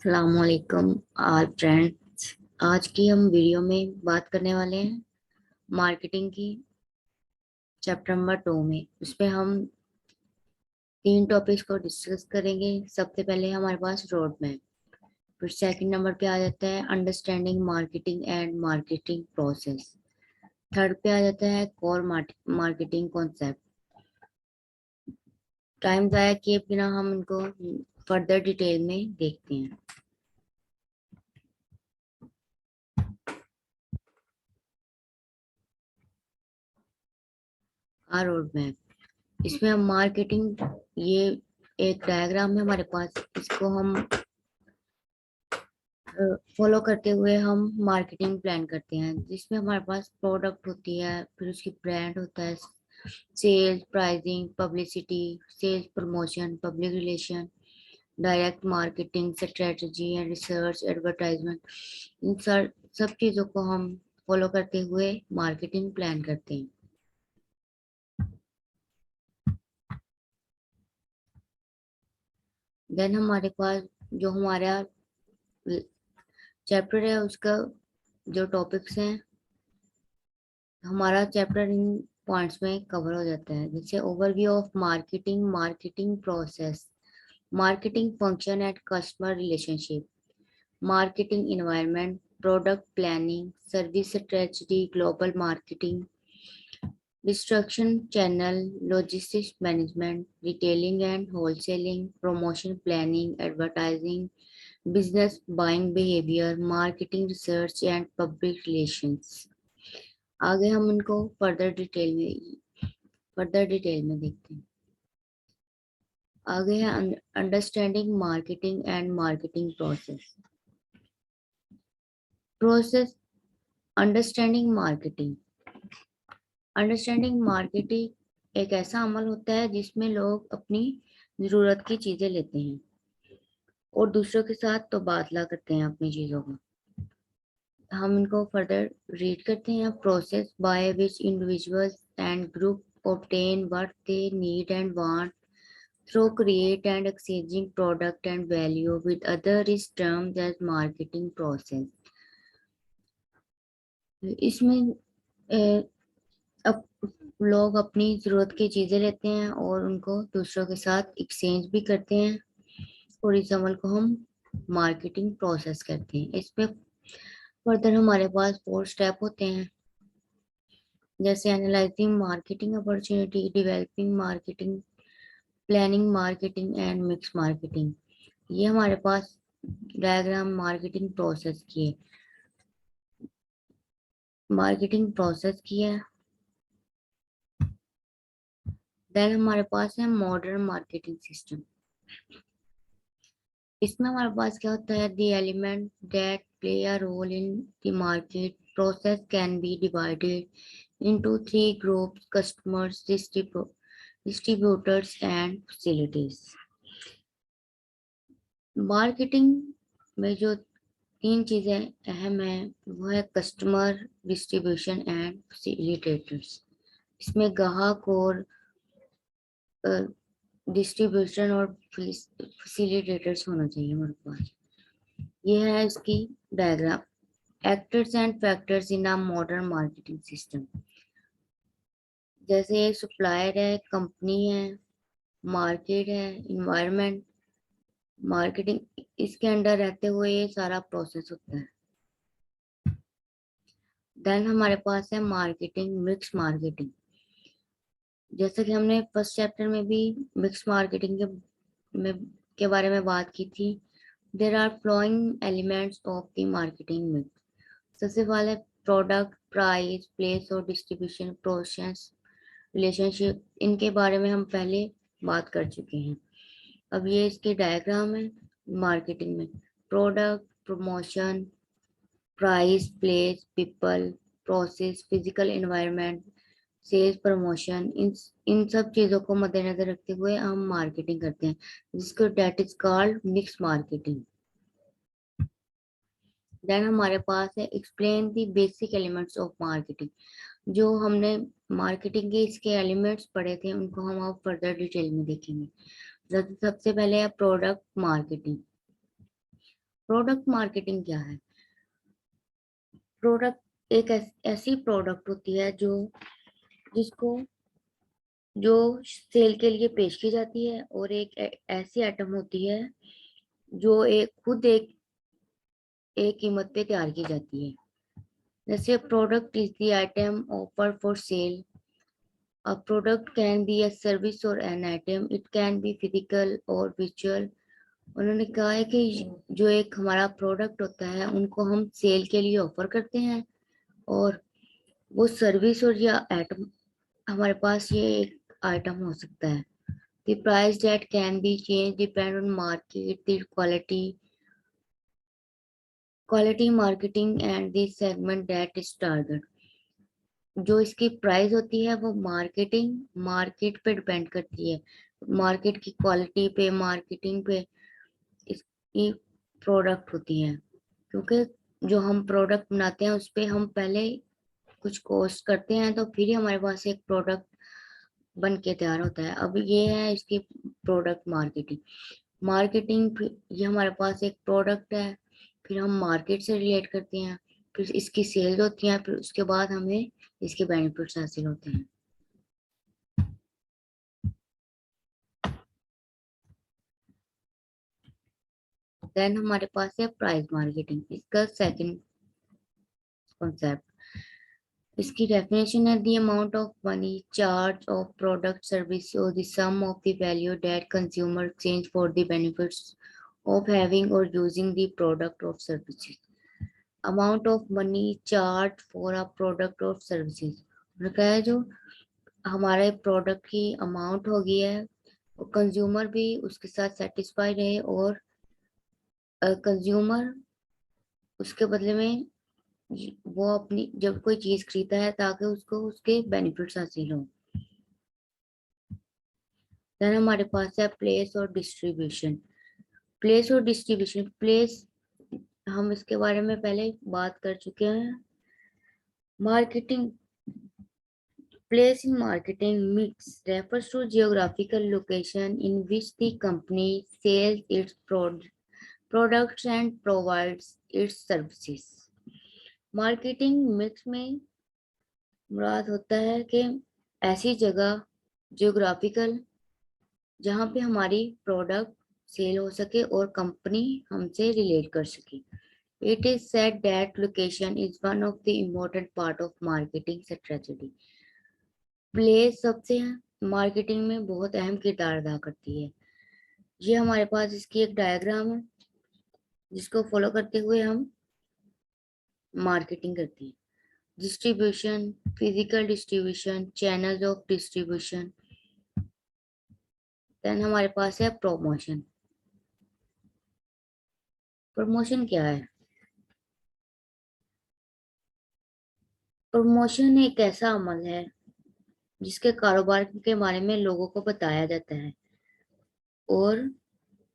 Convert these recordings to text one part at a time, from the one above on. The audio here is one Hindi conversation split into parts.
अस्सलामुअलैकुम ऑल फ्रेंड्स। आज की हम वीडियो में बात करने वाले हैं मार्केटिंग की, चैप्टर नंबर 2 में। उसमें हम 3 टॉपिक्स को डिस्कस करेंगे। सबसे पहले हमारे पास रोड मैप, फिर सेकंड नंबर पे आ जाता है understanding marketing and marketing process, third पे आ जाता है कोर मार्केटिंग कॉन्सेप्ट। टाइम ज़ाया किए बिना हम इनको फर्दर डिटेल में देखते हैं। रोड मैप, इसमें हम मार्केटिंग, ये एक डायग्राम है हमारे पास, इसको हम फॉलो करते हुए हम मार्केटिंग प्लान करते हैं, जिसमें हमारे पास प्रोडक्ट होती है, फिर उसकी ब्रांड होता है, sales, pricing, publicity, sales promotion, public relation, direct marketing, strategy and research, advertisement. इन सब चीज़ों को हम फॉलो करते हुए मार्केटिंग प्लान करते हैं। देन हमारे पास जो हमारा चैप्टर है, उसका जो टॉपिक्स हैं, हमारा चैप्टर इन पॉइंट्स में कवर हो जाता है। जैसे overview of marketing, marketing process, marketing function and customer relationship, marketing environment, product planning, service strategy, global marketing, distribution channel, logistics management, retailing and wholesaling, promotion planning, advertising, business buying behaviour, marketing research and public relations. आगे हम इनको फर्दर डिटेल में देखते हैं। आगे है understanding marketing and marketing process. Understanding marketing, एक ऐसा अमल होता है जिसमें लोग अपनी जरूरत की चीजें लेते हैं और दूसरों के साथ तबादला करते हैं अपनी चीजों का। हम इनको फर्दर रीड करते हैं। Process by which individuals and group obtain what they need and want through create and exchanging product and value with other is termed as marketing process। इसमें अब लोग अपनी जरूरत की चीजें लेते हैं और उनको दूसरों के साथ एक्सचेंज भी करते हैं, और इस अमल को हम मार्केटिंग प्रोसेस कहते हैं। इसमें फर्दर हमारे पास 4 स्टेप होते हैं, जैसे analysing marketing opportunity, developing marketing, planning marketing and mix marketing. ये हमारे पास डायग्राम मार्केटिंग प्रोसेस की है। देन हमारे पास है मॉडर्न मार्केटिंग सिस्टम। इसमें हमारे पास क्या होता है, the element that play a role in the market process can be divided into 3 groups: customers, distributors and facilities. Marketing में जो 3 चीजें अहम है, वो है कस्टमर, डिस्ट्रीब्यूशन एंड फैसिलिटेटर्स। इसमें ग्राहक और डिस्ट्रीब्यूशन और फैसिलिटेटर्स होना चाहिए हमारे पास। ये है इसकी diagram. Actors and factors in a modern marketing system. जैसे एक सप्लायर है, कंपनी है, मार्केट है, इन्वायरमेंट, मार्केटिंग, इसके अंडर रहते हुए ये सारा प्रोसेस होता है। देन हमारे पास है मार्केटिंग, मिक्स मार्केटिंग। जैसे कि हमने फर्स्ट चैप्टर में भी मिक्स मार्केटिंग के बारे में बात की थी। There are flowing elements of the marketing mix. सबसे पहले प्रोडक्ट, प्राइस, प्लेस और डिस्ट्रीब्यूशन प्रोसेस, रिलेशनशिप, इनके बारे में हम पहले बात कर चुके हैं। अब ये इसके डायग्राम है। मार्केटिंग में product, promotion, price, place, people, process, physical environment, sales, promotion, इन सब चीजों को मद्देनजर रखते हुए हम मार्केटिंग करते हैं, जिसको that is called mix marketing. Then हमारे पास है explain the basic elements of marketing. जो हमने मार्केटिंग के इसके एलिमेंट्स पढ़े थे, उनको हम अब फर्दर डिटेल में देखेंगे। सबसे पहले है प्रोडक्ट मार्केटिंग। प्रोडक्ट मार्केटिंग क्या है? प्रोडक्ट एक ऐसी प्रोडक्ट होती है जिसको जो सेल के लिए पेश की जाती है, और एक ऐसी आइटम होती है जो एक कीमत पे तैयार की जाती है। जैसे product is the item offer for sale. A product can be a service or an item. It can be physical or virtual. उन्होंने कहा है कि जो एक हमारा प्रोडक्ट होता है उनको हम सेल के लिए ऑफर करते हैं, और वो सर्विस और या आइटम, हमारे पास ये एक आइटम हो सकता है। The price that can be changed depend on market, the quality marketing and the segment that is target. जो इसकी प्राइस होती है वो मार्केट पे डिपेंड करती है, मार्केट की क्वालिटी पे, मार्केटिंग पे इसकी प्रोडक्ट होती है। क्योंकि जो हम प्रोडक्ट बनाते हैं उस पे हम पहले कुछ कॉस्ट करते हैं, तो फिर ही हमारे पास एक प्रोडक्ट बन के तैयार होता है। अब ये है इसकी प्रोडक्ट मार्केटिंग। ये हमारे पास एक प्रोडक्ट है, फिर हम मार्केट से रिलेट करते हैं, फिर इसकी सेल्स होती हैं, फिर उसके बाद हमें इसके बेनिफिट्स हासिल होते हैं। देन हमारे पास है प्राइस मार्केटिंग, इसका सेकंड कॉन्सेप्ट। इसकी डेफिनेशन है the amount of money charge of product service और the sum of the value that consumer exchange for the benefits of having और using the product of services. Amount of money charge for a product of services, उन्होंने कहा है जो हमारे प्रोडक्ट की अमाउंट होगी है, और कंज्यूमर भी उसके साथ सेटिस्फाई रहे, और कंज्यूमर उसके बदले में वो अपनी जब कोई चीज खरीदता है ताकि उसको उसके बेनिफिट्स हासिल हो। देन हमारे पास है प्लेस और डिस्ट्रीब्यूशन। प्लेस हम इसके बारे में पहले बात कर चुके हैं। Marketing Place in marketing mix refers to geographical location in which the company sells its products and provides its services. Marketing mix में मुराद होता है कि ऐसी जगह जियोग्राफिकल जहाँ पे हमारी प्रोडक्ट सेल हो सके और कंपनी हमसे रिलेट कर सके। It is said that location is one of the important part of marketing strategy. Place सबसे मार्केटिंग में बहुत अहम किरदार अदा करती है। ये हमारे पास इसकी एक डायग्राम है जिसको फॉलो करते हुए हम मार्केटिंग करते हैं। Distribution, physical distribution, channels of distribution. Then हमारे पास है प्रमोशन। प्रमोशन क्या है? प्रमोशन एक ऐसा अमल है जिसके कारोबार के बारे में लोगों को बताया जाता है, और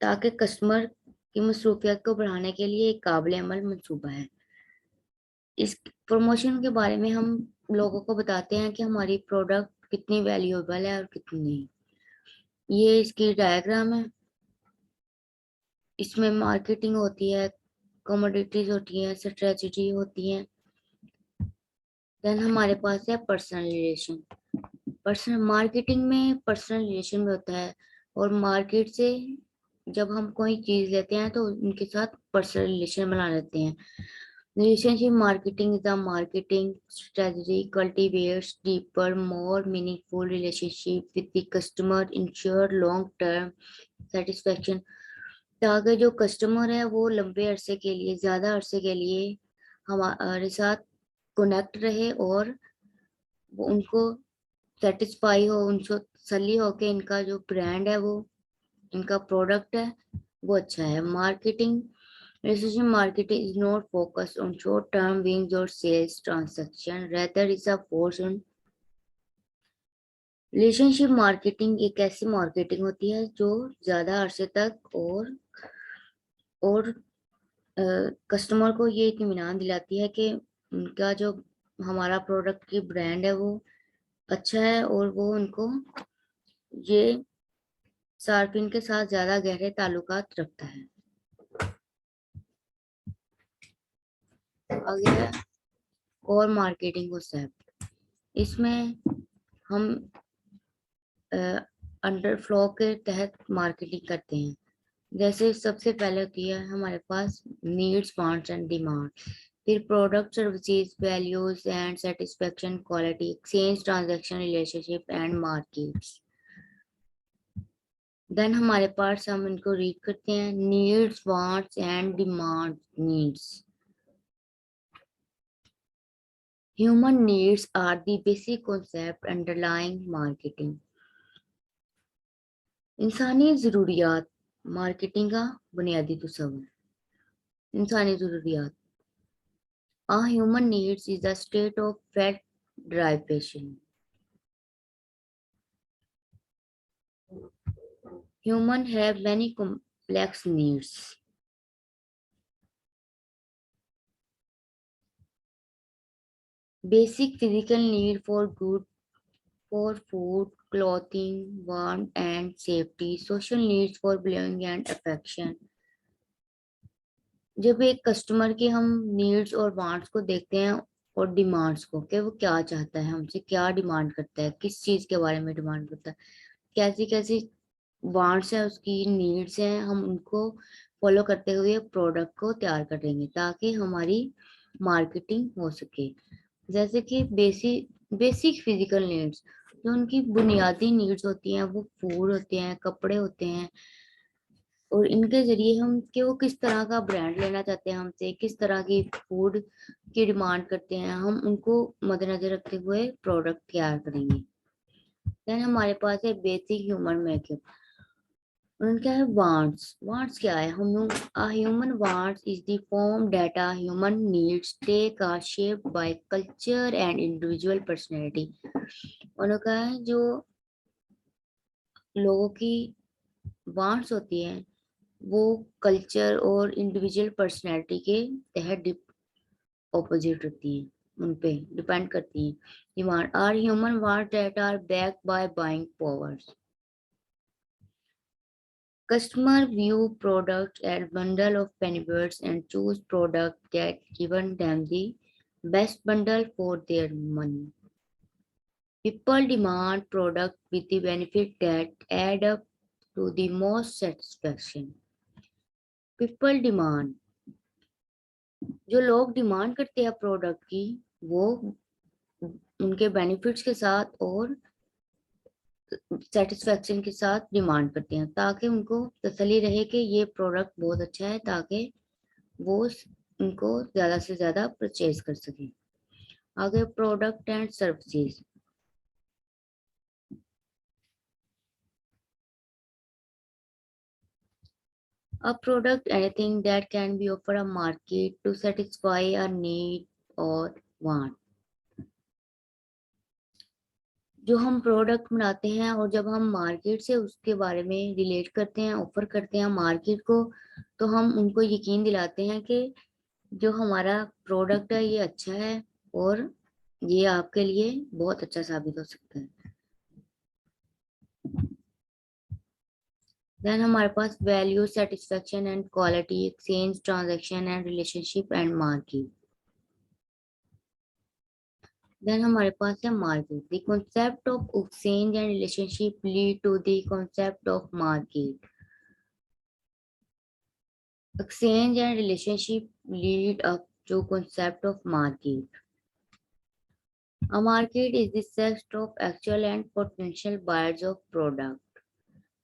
ताकि कस्टमर की मसरूफियत को बढ़ाने के लिए एक काबिल अमल मंसूबा है। इस प्रमोशन के बारे में हम लोगों को बताते हैं कि हमारी प्रोडक्ट कितनी वैल्यूएबल है और कितनी नहीं। ये इसकी डायग्राम है। इसमें मार्केटिंग होती है, कमोडिटीज होती है, स्ट्रेटजी होती है। देन हमारे पास है पर्सनल रिलेशन। पर्सनल मार्केटिंग में पर्सनल रिलेशन भी होता है, और मार्केट से जब हम कोई चीज लेते हैं तो उनके साथ पर्सनल रिलेशन बना लेते हैं। Relationship marketing is a marketing strategy cultivates deeper, more meaningful relationship with the customer, ensure long-term satisfaction। ताकि जो कस्टमर है वो लंबे अरसे के लिए, ज्यादा अरसे के लिए हमारे साथ कनेक्ट रहे, और वो उनको सेटिस्फाई हो, उनको तसल्ली हो कि इनका जो ब्रांड है, वो इनका प्रोडक्ट है वो अच्छा है। Marketing Relationship marketing is not focused on short-term wins or sales transaction, rather is a force on relationship marketing. एक ऐसी मार्केटिंग होती है जो ज्यादा अरसे तक और कस्टमर को ये इत्मीनान दिलाती है कि उनका जो हमारा प्रोडक्ट की ब्रांड है वो अच्छा है, और वो उनको ये सार्फिन के साथ ज्यादा गहरे ताल्लुकात रखता है। आगे है और मार्केटिंग कॉन्सेप्ट। इसमें हम अंडर फ्लो के तहत मार्केटिंग करते हैं। जैसे सबसे पहले होती है हमारे पास नीड्स, वांट्स एंड डिमांड, फिर product, services, values and satisfaction, quality, exchange, transaction, relationship and markets. Then हमारे पास हम इनको रीड करते हैं। Needs, wants and demand. Needs, human needs are the basic concept underlying marketing. इंसानी जरूरियात मार्केटिंग का बुनियादी तस्वर। इंसानी जरूरियात, a human needs is a state of felt deprivation. Humans have many complex needs. Basic physical need for food, clothing, warmth and safety. Social needs for belonging and affection. जब एक कस्टमर की हम नीड्स और वांट्स को देखते हैं और डिमांड्स को, कि वो क्या चाहता है, हमसे क्या डिमांड करता है, किस चीज के बारे में डिमांड करता है, कैसी कैसी वांट्स है, उसकी नीड्स हैं, हम उनको फॉलो करते हुए प्रोडक्ट को तैयार करेंगे ताकि हमारी मार्केटिंग हो सके। जैसे कि बेसिक फिजिकल नीड्स, जो उनकी बुनियादी नीड्स होती हैं, वो फूड होते हैं, कपड़े होते हैं, और इनके जरिए हम कि वो किस तरह का ब्रांड लेना चाहते हैं, हमसे किस तरह की फूड की डिमांड करते हैं, हम उनको मद्देनजर रखते हुए प्रोडक्ट तैयार करेंगे। देन हमारे पास है बेसिक ह्यूमन मेकअप। उनका है वांट्स। वांट्स क्या है? हम a human wants is the form that a human needs take a shape by culture and individual personality। उनका है जो लोगों की वांट्स होती है वो कल्चर और इंडिविजुअल पर्सनैलिटी के तहत ऑपोजिट होती है, उन पे डिपेंड करती है। Demand are human wants that are backed by buying powers. Customer view products as bundle of benefits and choose product that given them the best bundle for their money. People demand product with the benefit that add up to the most satisfaction. People demand, जो लोग डिमांड करते हैं प्रोडक्ट की, वो उनके बेनिफिट्स के साथ और सेटिस्फेक्शन के साथ डिमांड करते हैं ताकि उनको तसल्ली रहे कि ये प्रोडक्ट बहुत अच्छा है, ताकि वो उनको ज्यादा से ज्यादा परचेज कर सके। आगे product and services. A product anything that can be offered a market to satisfy a need or want। जो हम प्रोडक्ट बनाते हैं और जब हम मार्केट से उसके बारे में रिलेट करते हैं, ऑफर करते हैं मार्केट को, तो हम उनको यकीन दिलाते हैं कि जो हमारा प्रोडक्ट है ये अच्छा है और ये आपके लिए बहुत अच्छा साबित हो सकता है। देन हमारे पास value, satisfaction and quality, exchange, transaction and relationship and market. Then हमारे पास है market. The concept of exchange and relationship lead to the concept of market. Exchange and relationship lead up to concept of market. A market is the set of actual and potential buyers of product.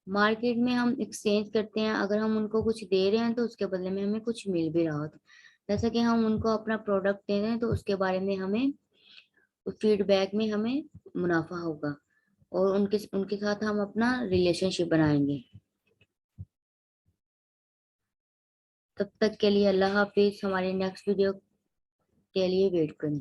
Market में हम एक्सचेंज करते हैं, अगर हम उनको कुछ दे रहे हैं तो उसके बदले में हमें कुछ मिल भी रहा होता है। जैसा कि हम उनको अपना प्रोडक्ट दे रहे हैं तो उसके बारे में हमें फीडबैक में हमें मुनाफा होगा और उनके उनके साथ हम अपना रिलेशनशिप बनाएंगे। तब तक के लिए अल्लाह हाफिज। हमारे नेक्स्ट वीडियो के लिए वेट करें।